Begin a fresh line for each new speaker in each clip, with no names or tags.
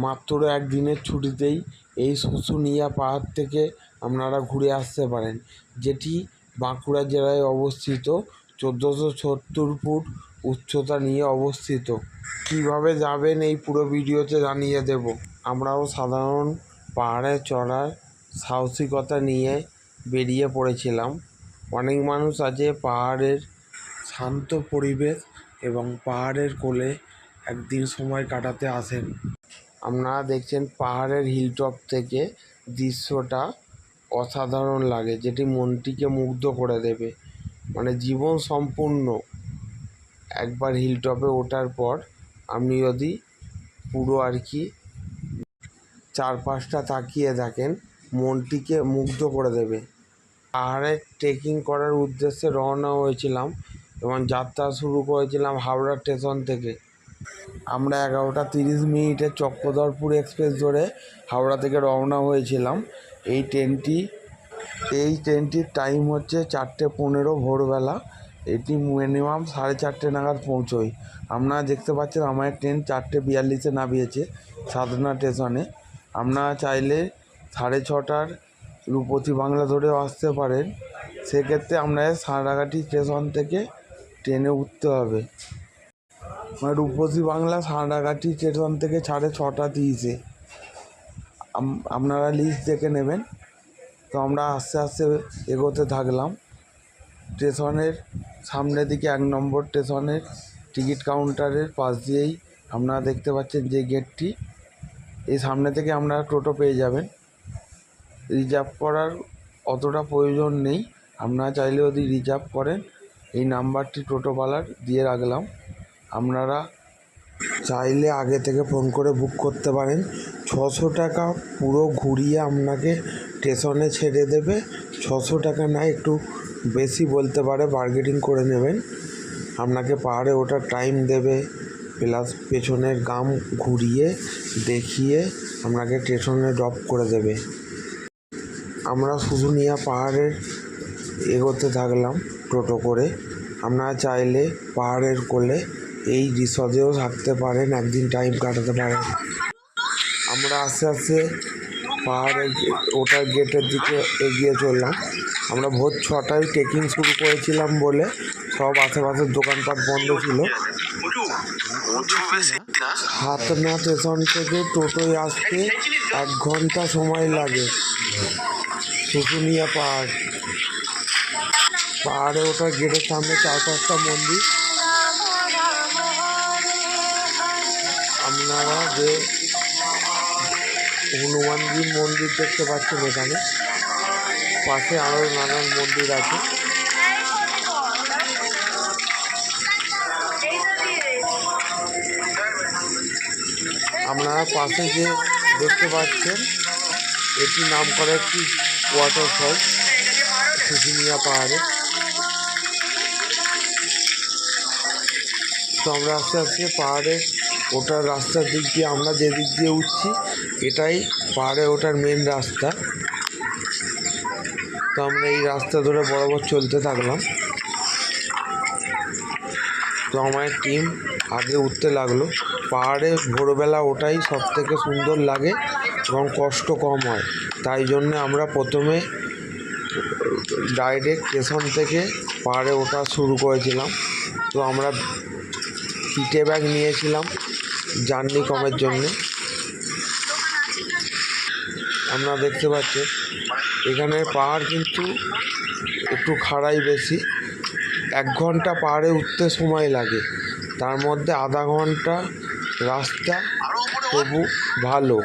মাত্র একদিনের ছুটিতেই এই শুশুনিয়া পাহাড় থেকে আপনারা ঘুরে আসতে পারেন, যেটি বাঁকুড়া জেলায় অবস্থিত 1470 ফুট উচ্চতা নিয়ে অবস্থিত। কিভাবে যাবেন এই পুরো ভিডিওতে জানিয়ে দেব। আমরাও সাধারণ পাহাড়ে চড়ার সাহসিকতা নিয়ে বেরিয়ে পড়েছিলাম। অনেক মানুষ আছে পাহাড়ের শান্ত পরিবেশ এবং পাহাড়ের কোলে একদিন সময় কাটাতে আসেন। আপনারা দেখছেন পাহাড়ের হিলটপ থেকে দৃশ্যটা অসাধারণ লাগে, যেটি মনটিকে মুগ্ধ করে দেবে। মানে জীবন সম্পূর্ণ একবার হিলটপে ওঠার পর আপনি যদি পুরো চারপাশটা তাকিয়ে থাকেন, মনটিকে মুগ্ধ করে দেবে। পাহাড়ে ট্রেকিং করার উদ্দেশ্যে রওনা হয়েছিলাম এবং যাত্রা শুরু করেছিলাম হাওড়া স্টেশন থেকে। আমরা 11টা 30 মিনিটে চক্রধরপুর এক্সপ্রেস ধরে হাওড়া থেকে রওনা হয়েছিলাম। এই ট্রেনটির টাইম হচ্ছে 4:15 ভোরবেলা। এটি মিনিমাম 4:30 নাগাদ পৌঁছোয়। আপনারা দেখতে পাচ্ছেন আমার ট্রেন 4:42-এ নামিয়েছে সাধনা স্টেশনে। আপনারা চাইলে 6:30টার রূপসী বাংলা ধরেও আসতে পারেন। সেক্ষেত্রে আপনাদের সাঁতরাগাছি স্টেশন থেকে ট্রেনে উঠতে হবে। মানে রূপসী বাংলা সাঁতরাগাছি স্টেশন থেকে 6:30 আপনারা লিস্ট দেখে নেবেন। তো আমরা আস্তে আস্তে এগোতে থাকলাম। স্টেশনের সামনের দিকে 1 নম্বর স্টেশনের টিকিট কাউন্টারের পাশ দিয়েই আপনারা দেখতে পাচ্ছেন যে গেটটি, এই সামনে থেকে আপনারা টোটো পেয়ে যাবেন। রিজার্ভ করার অতটা প্রয়োজন নেই। আপনারা চাইলে যদি রিজার্ভ করেন, এই নাম্বারটি টোটোওয়ালার দিয়ে রাখলাম। আপনারা চাইলে আগে থেকে ফোন করে বুক করতে পারেন। 600 টাকা পুরো ঘুরিয়ে আপনাকে স্টেশনে ছেড়ে দেবে। 600 টাকা না, একটু বেশি বলতে পারে, বার্গেনিং করে নেবেন। আপনাকে পাহাড়ে ওঠার টাইম দেবে, প্লাস পেছনের গ্রাম ঘুরিয়ে দেখিয়ে আপনাকে স্টেশনে ড্রপ করে দেবে। আমরা শুশুনিয়া পাহাড়ের এগোতে থাকলাম টোটো করে। আপনারা চাইলে পাহাড়ের কোলে এই রিসর্টেও থাকতে পারেন, একদিন টাইম কাটাতে পারেন। আমরা আস্তে আস্তে পাহাড়ের ওঠার গেটের দিকে এগিয়ে চললাম। আমরা ভোর 6টায় ট্রেকিং শুরু করেছিলাম বলে সব আশেপাশের দোকানপাট বন্ধ ছিল। সাধনা স্টেশন থেকে টোটোয় আসতে 1 ঘন্টা সময় লাগে। শুশুনিয়া পাহাড়ে ওঠার গেটের সামনে 4-5টা মন্দির। আপনারা যে হনুমানজির মন্দির দেখতে পাচ্ছেন, এখানে পাশে আরও নানান মন্দির আছে। আপনারা পাশে যে দেখতে পাচ্ছেন, এটি নাম করা একটি ওয়াটারফল শুশুনিয়া পাহাড়ে। তো আমরা আস্তে আস্তে পাহাড়ে ওঠার রাস্তার দিক দিয়ে, আমরা যে দিক দিয়ে উঠছি এটাই পাহাড়ে ওঠার মেন রাস্তা। তো আমরা এই রাস্তা ধরে বরাবর চলতে থাকলাম। তো আমার টিম আগে উঠতে লাগলো। পাহাড়ে ভোরবেলা ওঠাই সব থেকে সুন্দর লাগে এবং কষ্ট কম হয়। তাই জন্য আমরা প্রথমে ডাইরেক্ট স্টেশন থেকে পাহাড়ে ওঠা শুরু করেছিলাম। তো আমরা পিঠে ব্যাগ নিয়েছিলাম জার্নি কমের জন্য। আপনারা দেখতে পাচ্ছেন এখানে পাহাড় কিন্তু একটু খাড়াই বেশি। 1 ঘন্টা পাহাড়ে উঠতে সময় লাগে, তার মধ্যে আধা ঘন্টা রাস্তা তবু ভালো।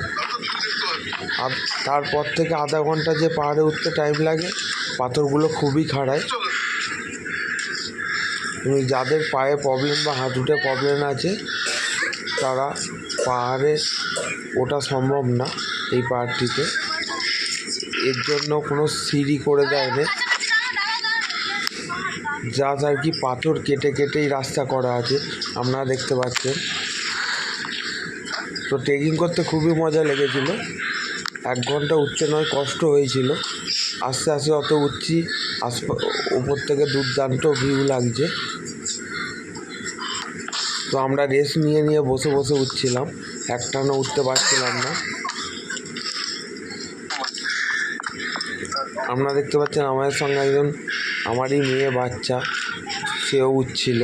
আর তারপর থেকে আধা ঘন্টা যে পাহাড়ে উঠতে টাইম লাগে, পাথরগুলো খুবই খাড়ায়। যাদের পায়ে প্রবলেম বা হাঁটুতে প্রবলেম আছে, তারা পাহাড়ে ওঠা সম্ভব না এই পাহাড়টিতে। এর জন্য কোনো সিঁড়ি করে দেয়নি, যা আর কি পাথর কেটে কেটেই রাস্তা করা আছে, আপনারা দেখতে পাচ্ছেন। তো ট্রেকিং করতে খুবই মজা লেগেছিল। 1 ঘন্টা উঠতে নয়, কষ্ট হয়েছিল। আস্তে আস্তে অত উঠছি, উপর থেকে দুর্দান্ত ভিউ লাগছে। তো আমরা রেস্ট নিয়ে বসে বসে উঠছিলাম। একটানা উঠতে পারছিলাম না। আপনারা দেখতে পাচ্ছেন আমাদের সঙ্গে একজন আমারই মেয়ে বাচ্চা, সেও উঠছিল।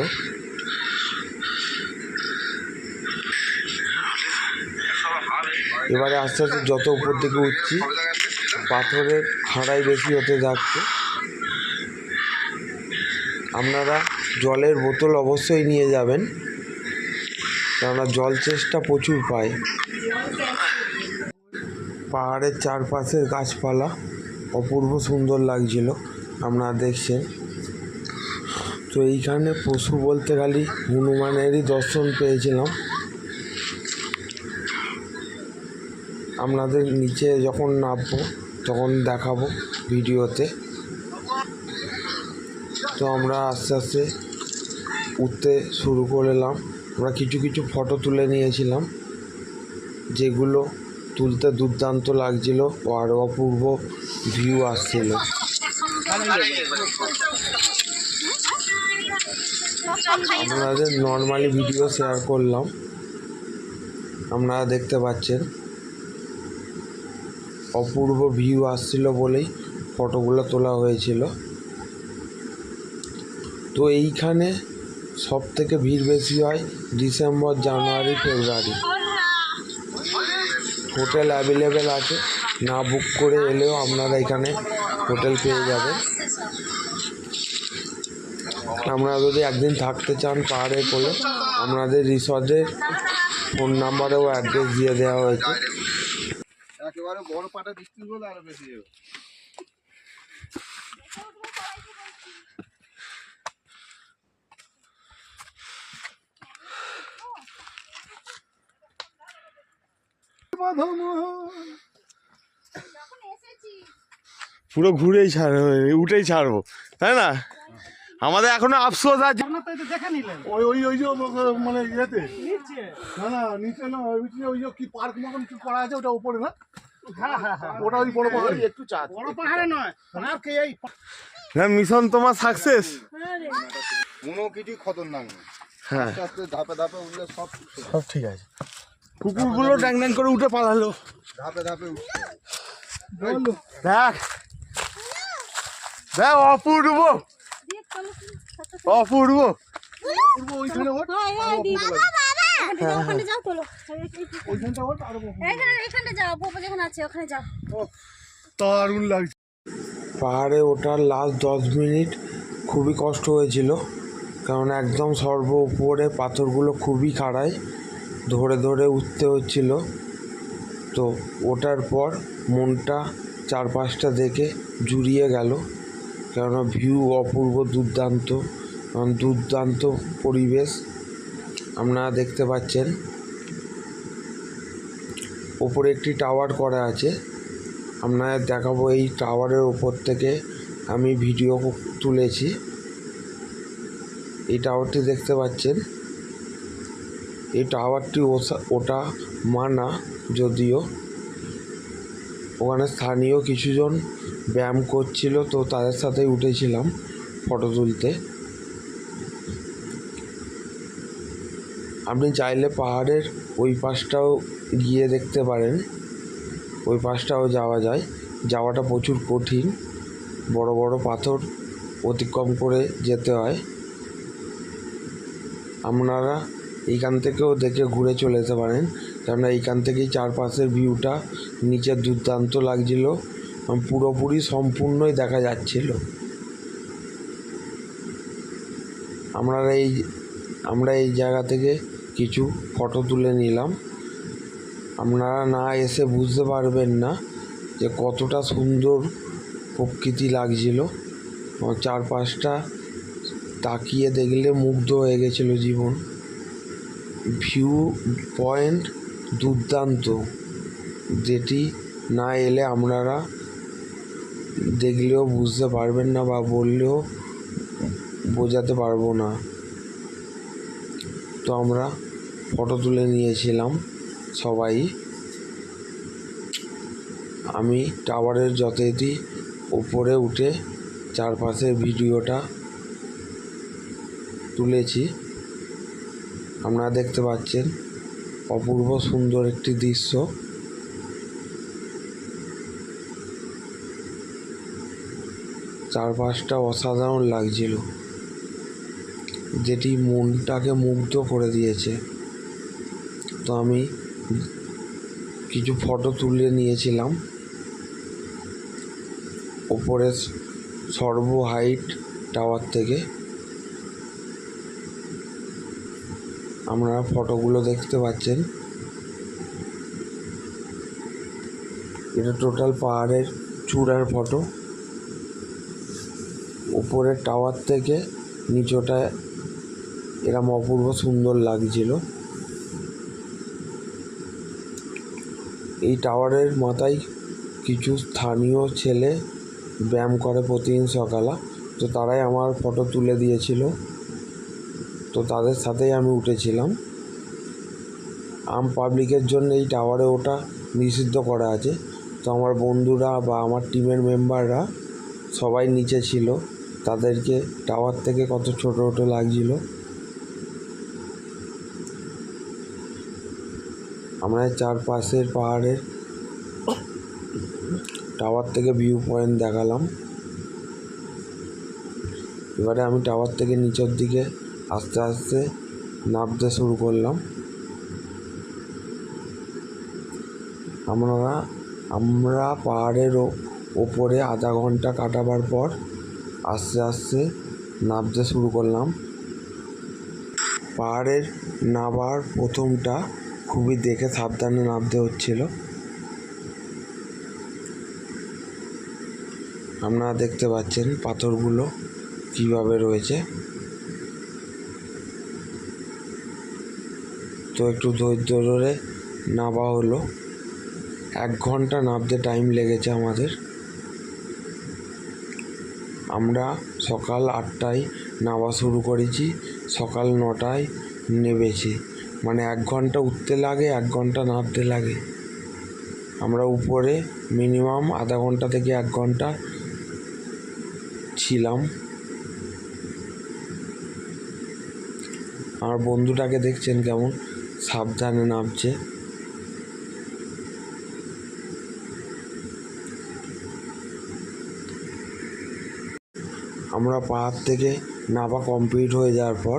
এবারে আস্তে আস্তে যত উপর দিকে উঠছি পাথরের খাড়াই বেশি হতে যাচ্ছে। আপনারা জলের বোতল অবশ্যই নিয়ে যাবেন, কেননা জল চেষ্টা প্রচুর পায়। পাহাড়ের চারপাশের গাছপালা অপূর্ব সুন্দর লাগছিল, আপনারা দেখছেন। তো এইখানে পশু বলতে খালি হনুমানেরই দর্শন পেয়েছিলাম। আপনাদের নিচে যখন নামবো তখন দেখাবো ভিডিওতে। তো আমরা আস্তে আস্তে উঠতে শুরু করলাম। আমরা কিছু কিছু ফটো তুলে নিয়েছিলাম, যেগুলো তুলতে দুর্দান্ত লাগছিল আর অপূর্ব ভিউ আসছিল। আপনাদের নর্মালি ভিডিও শেয়ার করলাম, আপনারা দেখতে পাচ্ছেন অপূর্ব ভিউ আসছিল বলেই ফটোগুলো তোলা হয়েছিল। তো এইখানে সব থেকে ভিড় বেশি হয় ডিসেম্বর, জানুয়ারি, ফেব্রুয়ারি। হোটেল অ্যাভেলেবেল আছে, না বুক করে এলেও আপনারা এখানে হোটেল পেয়ে যাবেন। আপনারা যদি একদিন থাকতে চান পাহাড়ের কোলে, আপনাদের রিসর্টের ফোন নাম্বার ও অ্যাড্রেস দিয়ে দেওয়া হয়েছে।
একেবারে বড় পাটা বৃষ্টি হলে আরো বেশি যাবে।
পুরো ঘুরেই উঠেই ছাড়বো, তাই না? আমাদের এখনো আফসোস আছে।
ওই ওই ওই যে মানে ইয়েতে না না নিচে না, ওই যে কি পার্ক মতন কি করা আছে ওটা উপরে না? ওটা ওই বড় পাহাড়ে একটু চা, বড় পাহাড়ে নয় পার্ক। এই
মিশন তোমার সাকসেস।
কোনো কিছু খতরনাক নেই।
হ্যাঁ,
আস্তে আস্তে ধাপে ধাপে উঠলে সব
সব ঠিক আছে। কুকুরগুলো ড্যাং ড্যাং করে উঠে পালালো।
ধাপে ধাপে উঠছে।
দেখ দেখ, অপূর্ব অপূর্ব।
ওইখানে ওঠ,
ওখানে যাও, তোলো
ওইখানটা ওঠ, আরো
এখানে যাও, পোপো যেখানে আছে ওখানে যাও।
দারুণ লাগছে।
পাহাড়ে ওঠার লাস্ট 10 মিনিট খুবই কষ্ট হয়েছিল, কারণ একদম সর্ব উপরে পাথরগুলো খুবই খাড়ায়, ধরে ধরে উঠতে হচ্ছিল। তো ওঠার পর মনটা চারপাশটা দেখে জুড়িয়ে গেল, কেননা ভিউ অপূর্ব, দুর্দান্ত, দুর্দান্ত পরিবেশ আপনারা দেখতে পাচ্ছেন। ওপরে একটি টাওয়ার করা আছে, আপনাদের দেখাবো। এই টাওয়ারের ওপর থেকে আমি ভিডিও তুলেছি। এই টাওয়ারটি দেখতে পাচ্ছেন, এই টাওয়ারটি ওটা মানা, যদিও ওখানে স্থানীয় কিছুজন ব্যায়াম করছিল, তো তাদের সাথেই উঠেছিলাম ফটো তুলতে। আপনি চাইলে পাহাড়ের ওই পাশটাও গিয়ে দেখতে পারেন, ওই পাশটাও যাওয়া যায়। যাওয়াটা প্রচুর কঠিন, বড় বড় পাথর অতিক্রম করে যেতে হয়। আপনারা এইখান থেকেও দেখে ঘুরে চলে যেতে পারেন, কেননা এইখান থেকেই চারপাশের ভিউটা নিচে দুর্দান্ত লাগছিল, পুরোপুরি সম্পূর্ণই দেখা যাচ্ছিল। আমরা এই জায়গা থেকে কিছু ফটো তুলে নিলাম। আপনারা না এসে বুঝতে পারবেন না যে কতটা সুন্দর প্রকৃতি লাগছিল। চারপাশটা তাকিয়ে দেখলে মুগ্ধ হয়ে গেছিলো জীবন। ভিউ পয়েন্ট দুর্দান্ত, যেটি না এলে আপনারা দেখলেও বুঝতে পারবেন না, বা বললেও বোঝাতে পারবো না। তো আমরা ফটো তুলে নিয়েছিলাম সবাই। আমি টাওয়ারের যথারীতি উপরে উঠে চারপাশের ভিডিওটা তুলেছি, আপনারা দেখতে পাচ্ছেন। অপূর্ব সুন্দর একটি দৃশ্য। চারপাশটা অসাধারণ লাগছিল, যেটি মনটাকে মুগ্ধ করে দিয়েছে। তো আমি কিছু ফটো তুলে নিয়েছিলাম ওপরে সর্ব হাইট টাওয়ার থেকে। আপনারা ফটোগুলো দেখতে পাচ্ছেন। এটা টোটাল পাহাড়ের চূড়ার ফটো। উপরের টাওয়ার থেকে নিচটা এরম অপূর্ব সুন্দর লাগছিল। এই টাওয়ারের মাথায় কিছু স্থানীয় ছেলে ব্যায়াম করে প্রতিদিন সকালে, তো তারাই আমার ফটো তুলে দিয়েছিল, তো তাদের সাথেই আমি উঠেছিলাম। আম পাবলিকের জন্য এই টাওয়ারে ওঠা নিষিদ্ধ করা আছে। তো আমার বন্ধুরা বা আমার টিমের মেম্বাররা সবাই নিচে ছিল, তাদেরকে টাওয়ার থেকে কত ছোট ছোট লাগছিল। আমরা চারপাশের পাহাড়ের টাওয়ার থেকে ভিউ পয়েন্ট দেখালাম। এবারে আমি টাওয়ার থেকে নিচের দিকে আস্তে আস্তে নামতে শুরু করলাম। আমরা পাহাড়ের ওপরে আধা ঘন্টা কাটাবার পর আস্তে আস্তে নামতে শুরু করলাম। পাহাড়ের নামার প্রথমটা খুবই দেখে সাবধানে নামতে হচ্ছিল। আপনারা দেখতে পাচ্ছেন পাথরগুলো কিভাবে রয়েছে। তো একটু ধৈর্য ধরে নামা হলো। 1 ঘন্টা নামতে টাইম লেগেছে আমাদের। আমরা সকাল 8টায় নামা শুরু করেছি, সকাল 9টায় নেমেছি। মানে 1 ঘন্টা উঠতে লাগে, 1 ঘন্টা নামতে লাগে। আমরা উপরে মিনিমাম আধা ঘন্টা থেকে 1 ঘন্টা ছিলাম। আমার বন্ধুটাকে দেখছেন কেমন সাবধানে নামছে। আমরা পাহাড় থেকে নামা কমপ্লিট হয়ে যাওয়ার পর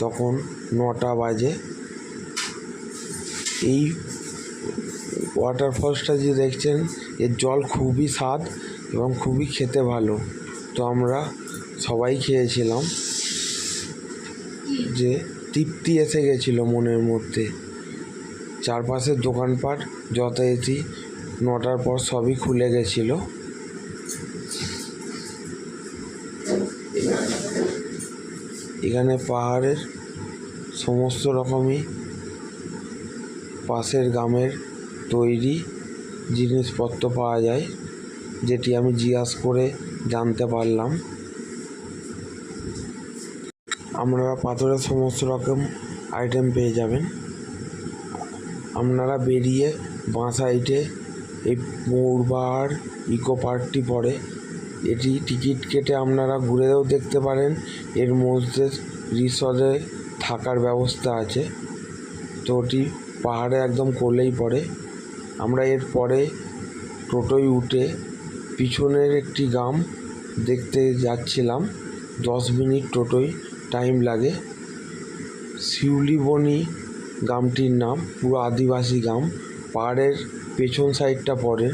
তখন 9টা বাজে। এই ওয়াটারফলসটা যে দেখছেন, এর জল খুবই স্বাদ এবং খুবই খেতে ভালো। তো আমরা সবাই খেয়েছিলাম, যে তৃপ্তি এসে গেছিলো মনের মধ্যে। চারপাশের দোকানপাট যথারীতি 9টার পর সবই খুলে গেছিলো। এখানে পাহাড়ের সমস্ত রকমই পাশের গ্রামের তৈরি জিনিসপত্র পাওয়া যায়, যেটি আমি জিজ্ঞাসা করে জানতে পারলাম। আপনারা পাথরের সমস্ত রকম আইটেম পেয়ে যাবেন। আপনারা বেরিয়ে বাঁ সাইডে এই মৌরবাহার ইকো পার্কটি পড়ে। এটি টিকিট কেটে আপনারা ঘুরেও দেখতে পারেন। এর মধ্যে রিসর্টে থাকার ব্যবস্থা আছে। তো ওটি পাহাড়ে একদম কোলেই পড়ে। আমরা এর পরে টোটোয় উঠে পিছনের একটি গ্রাম দেখতে যাচ্ছিলাম। 10 মিনিট টোটোয় টাইম লাগে। শিউলিবনি গ্রামটির নাম, পুরো আদিবাসী গ্রাম, পাহাড়ের পেছন সাইডটা পড়ে।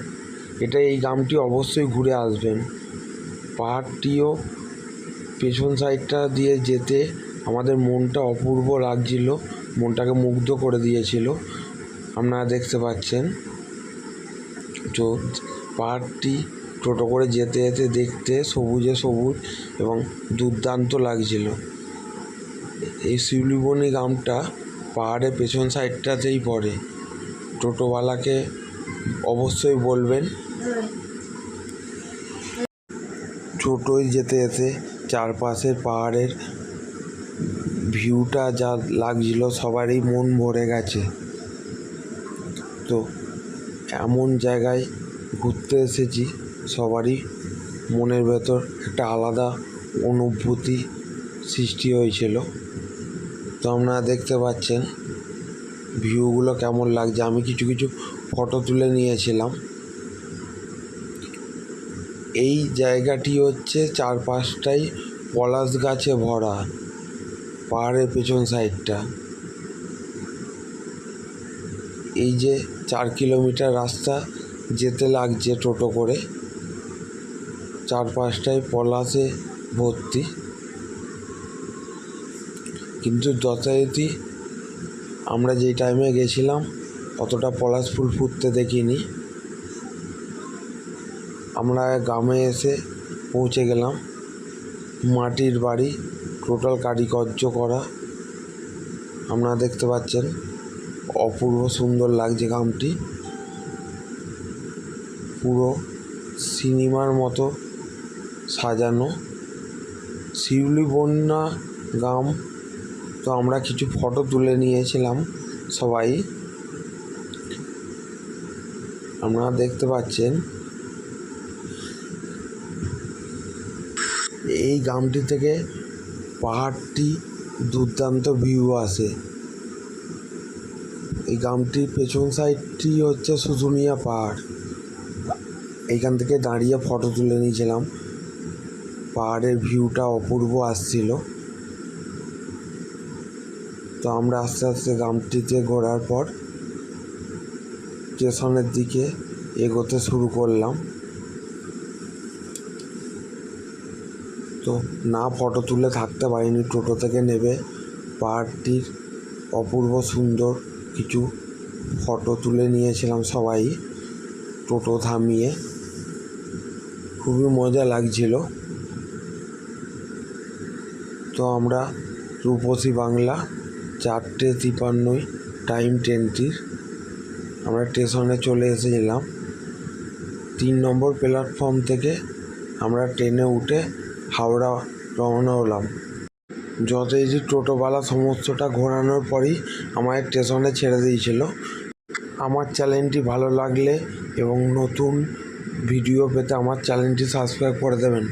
এই গ্রামটি অবশ্যই ঘুরে আসবেন। পাহাড়টিও পেছন সাইডটা দিয়ে যেতে আমাদের মনটা অপূর্ব লাগছিল, মনটাকে মুগ্ধ করে দিয়েছিল। আপনারা দেখতে পাচ্ছেন। তো পাহাড়টি টোটো করে যেতে যেতে দেখতে সবুজে সবুজ এবং দুর্দান্ত লাগছিল। এই শিউলিবনি গ্রামটা পাহাড়ের পেছন সাইডটাতেই পড়ে। টোটোওয়ালাকে অবশ্যই বলবেন। টোটোয় যেতে যেতে চারপাশের পাহাড়ের ভিউটা যা লাগছিল, সবারই মন ভরে গেছে। তো এমন জায়গায় ঘুরতে এসেছি, সবারই মনের ভেতর একটা আলাদা অনুভূতি সৃষ্টি হয়েছিল। তো আপনারা দেখতে পাচ্ছেন ভিউগুলো কেমন লাগছে। আমি কিছু কিছু ফটো তুলে নিয়েছিলাম। এই জায়গাটি হচ্ছে চারপাশটাই পলাশ গাছে ভরা, পাহাড়ের পেছন সাইডটা। এই যে 4 কিলোমিটার রাস্তা যেতে লাগছে টোটো করে, চারপাশটাই পলাশে ভর্তি। কিন্তু যথারীতি আমরা যেই টাইমে গেছিলাম অতটা পলাশ ফুল ফুটতে দেখিনি। আমরা গ্রামে এসে পৌঁছে গেলাম। মাটির বাড়ি, টোটাল কারুকার্য করা, আপনারা দেখতে পাচ্ছেন। অপূর্ব সুন্দর লাগছে গ্রামটি, পুরো সিনেমার মতো সাজানো। শিউলি বন্যা গ্রাম। তো আমরা কিছু ফটো তুলে নিয়েছিলাম সবাই, আপনারা দেখতে পাচ্ছেন। এই গ্রামটি থেকে পাহাড়টি দুর্দান্ত ভিউ আসে। এই গ্রামটির পেছন সাইডটি হচ্ছে শুশুনিয়া পাহাড়। এইখান থেকে দাঁড়িয়ে ফটো তুলে নিয়েছিলাম। পাহাড়ের ভিউটা অপূর্ব আসছিল। তো আমরা আস্তে আস্তে গ্রামটিতে ঘোরার পর স্টেশনের দিকে এগোতে শুরু করলাম। তো না ফটো তুলে থাকতে পারিনি, টোটো থেকে নেবে পাহাড়টির অপূর্ব সুন্দর কিছু ফটো তুলে নিয়েছিলাম সবাই টোটো থামিয়ে। খুবই মজা লাগছিল। তো আমরা রূপসী বাংলা 4:53 টাইম ট্রেনটির, আমরা স্টেশনে চলে এসেছিলাম। 3 নম্বর প্ল্যাটফর্ম থেকে আমরা ট্রেনে উঠে হাওড়া রওনা হলাম। যথারীতি টোটোওয়ালা সমস্তটা ঘোরানোর পরই আমায় স্টেশনে ছেড়ে দিয়েছিল। আমার চ্যানেলটি ভালো লাগলে এবং নতুন ভিডিও পেতে আমার চ্যানেলটি সাবস্ক্রাইব করে দেবেন।